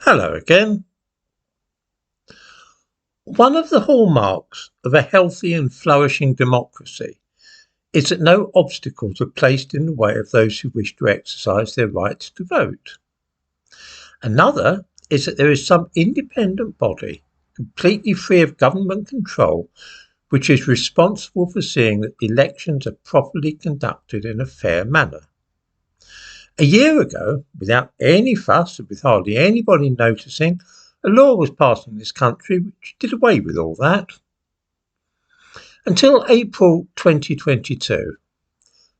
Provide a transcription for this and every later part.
Hello again. One of the hallmarks of a healthy and flourishing democracy is that no obstacles are placed in the way of those who wish to exercise their rights to vote. Another is that there is some independent body, completely free of government control, which is responsible for seeing that elections are properly conducted in a fair manner. A year ago, without any fuss and with hardly anybody noticing, a law was passed in this country which did away with all that. Until April 2022,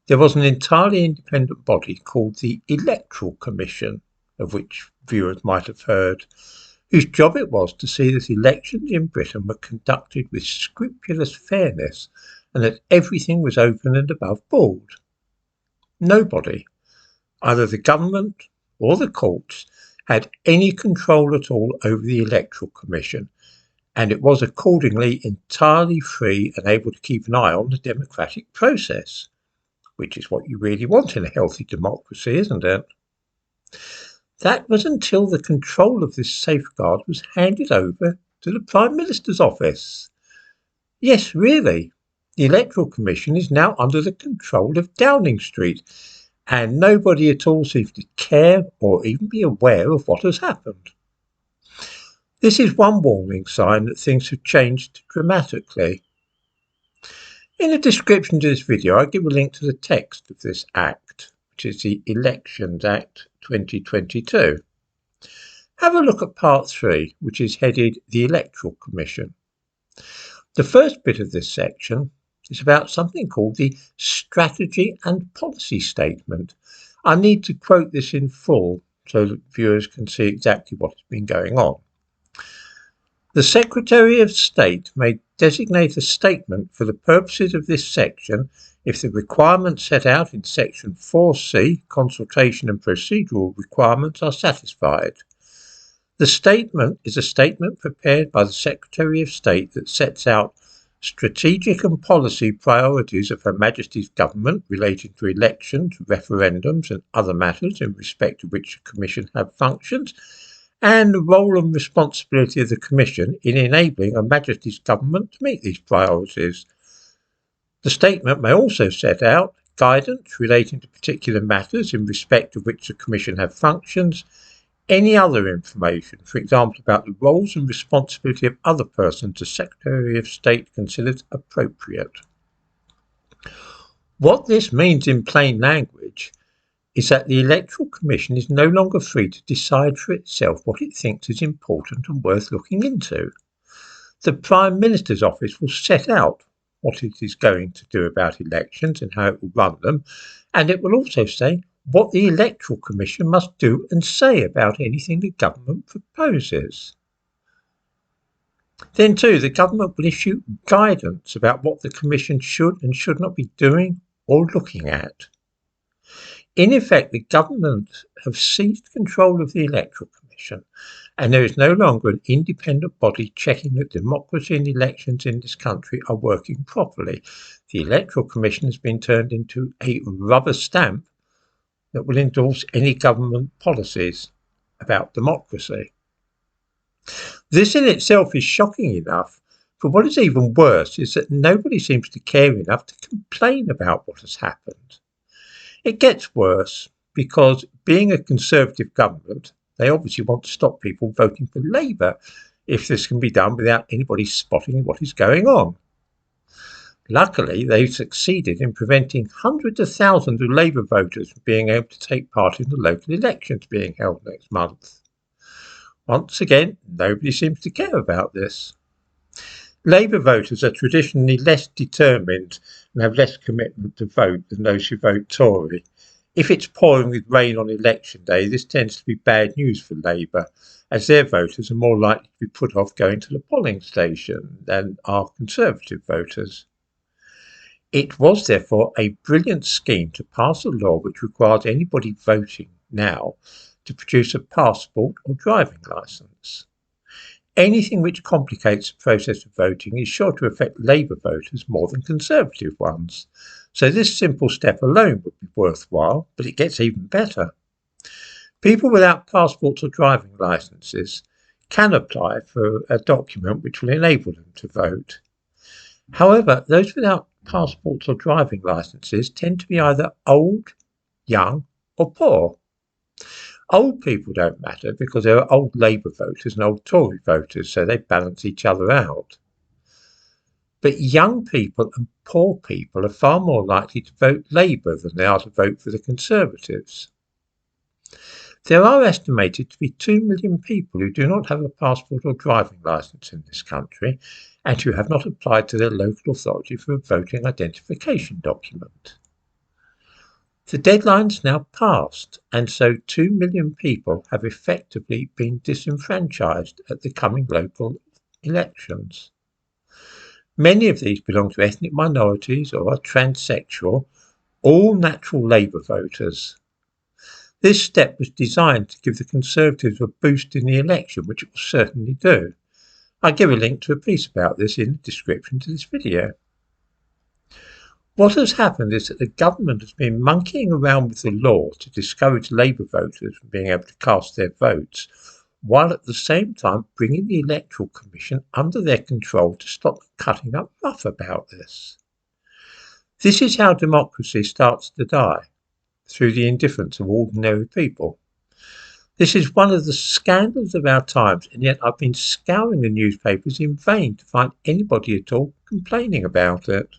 there was an entirely independent body called the Electoral Commission, of which viewers might have heard, whose job it was to see that elections in Britain were conducted with scrupulous fairness and that everything was open and above board. Nobody, either the government or the courts, had any control at all over the Electoral Commission, and it was accordingly entirely free and able to keep an eye on the democratic process, which is what you really want in a healthy democracy, isn't it? That was until the control of this safeguard was handed over to the Prime Minister's office. Yes, really, the Electoral Commission is now under the control of Downing Street, and nobody at all seems to care or even be aware of what has happened. This is one warning sign that things have changed dramatically. In the description to this video, I give a link to the text of this Act, which is the Elections Act 2022. Have a look at Part 3, which is headed the Electoral Commission. The first bit of this section is about something called the Strategy and Policy Statement. I need to quote this in full so that viewers can see exactly what has been going on. The Secretary of State may designate a statement for the purposes of this section if the requirements set out in Section 4C, consultation and procedural requirements, are satisfied. The statement is a statement prepared by the Secretary of State that sets out strategic and policy priorities of Her Majesty's government relating to elections, referendums and other matters in respect to which the Commission have functions, and the role and responsibility of the Commission in enabling Her Majesty's government to meet these priorities. The statement may also set out guidance relating to particular matters in respect of which the Commission have functions, any other information, for example about the roles and responsibility of other persons the Secretary of State considers appropriate. What this means in plain language is that the Electoral Commission is no longer free to decide for itself what it thinks is important and worth looking into. The Prime Minister's office will set out what it is going to do about elections and how it will run them, and it will also say what the Electoral Commission must do and say about anything the government proposes. Then too, the government will issue guidance about what the Commission should and should not be doing or looking at. In effect, the government have seized control of the Electoral Commission, and there is no longer an independent body checking that democracy and elections in this country are working properly. The Electoral Commission has been turned into a rubber stamp that will endorse any government policies about democracy. This in itself is shocking enough, but what is even worse is that nobody seems to care enough to complain about what has happened. It gets worse because, being a Conservative government, they obviously want to stop people voting for Labour if this can be done without anybody spotting what is going on. Luckily, they've succeeded in preventing hundreds of thousands of Labour voters from being able to take part in the local elections being held next month. Once again, nobody seems to care about this. Labour voters are traditionally less determined and have less commitment to vote than those who vote Tory. If it's pouring with rain on election day, this tends to be bad news for Labour, as their voters are more likely to be put off going to the polling station than are Conservative voters. It was therefore a brilliant scheme to pass a law which requires anybody voting now to produce a passport or driving licence. Anything which complicates the process of voting is sure to affect Labour voters more than Conservative ones, so this simple step alone would be worthwhile, but it gets even better. People without passports or driving licences can apply for a document which will enable them to vote. However, those without passports or driving licences tend to be either old, young, or poor. Old people don't matter because there are old Labour voters and old Tory voters, so they balance each other out. But young people and poor people are far more likely to vote Labour than they are to vote for the Conservatives. There are estimated to be 2 million people who do not have a passport or driving licence in this country and who have not applied to their local authority for a voting identification document. The deadline's now passed, and so 2 million people have effectively been disenfranchised at the coming local elections. Many of these belong to ethnic minorities or are transsexual, all natural Labour voters. This step was designed to give the Conservatives a boost in the election, which it will certainly do. I'll give a link to a piece about this in the description to this video. What has happened is that the government has been monkeying around with the law to discourage Labour voters from being able to cast their votes, while at the same time bringing the Electoral Commission under their control to stop cutting up rough about this. This is how democracy starts to die, through the indifference of ordinary people. This is one of the scandals of our times, and yet I've been scouring the newspapers in vain to find anybody at all complaining about it.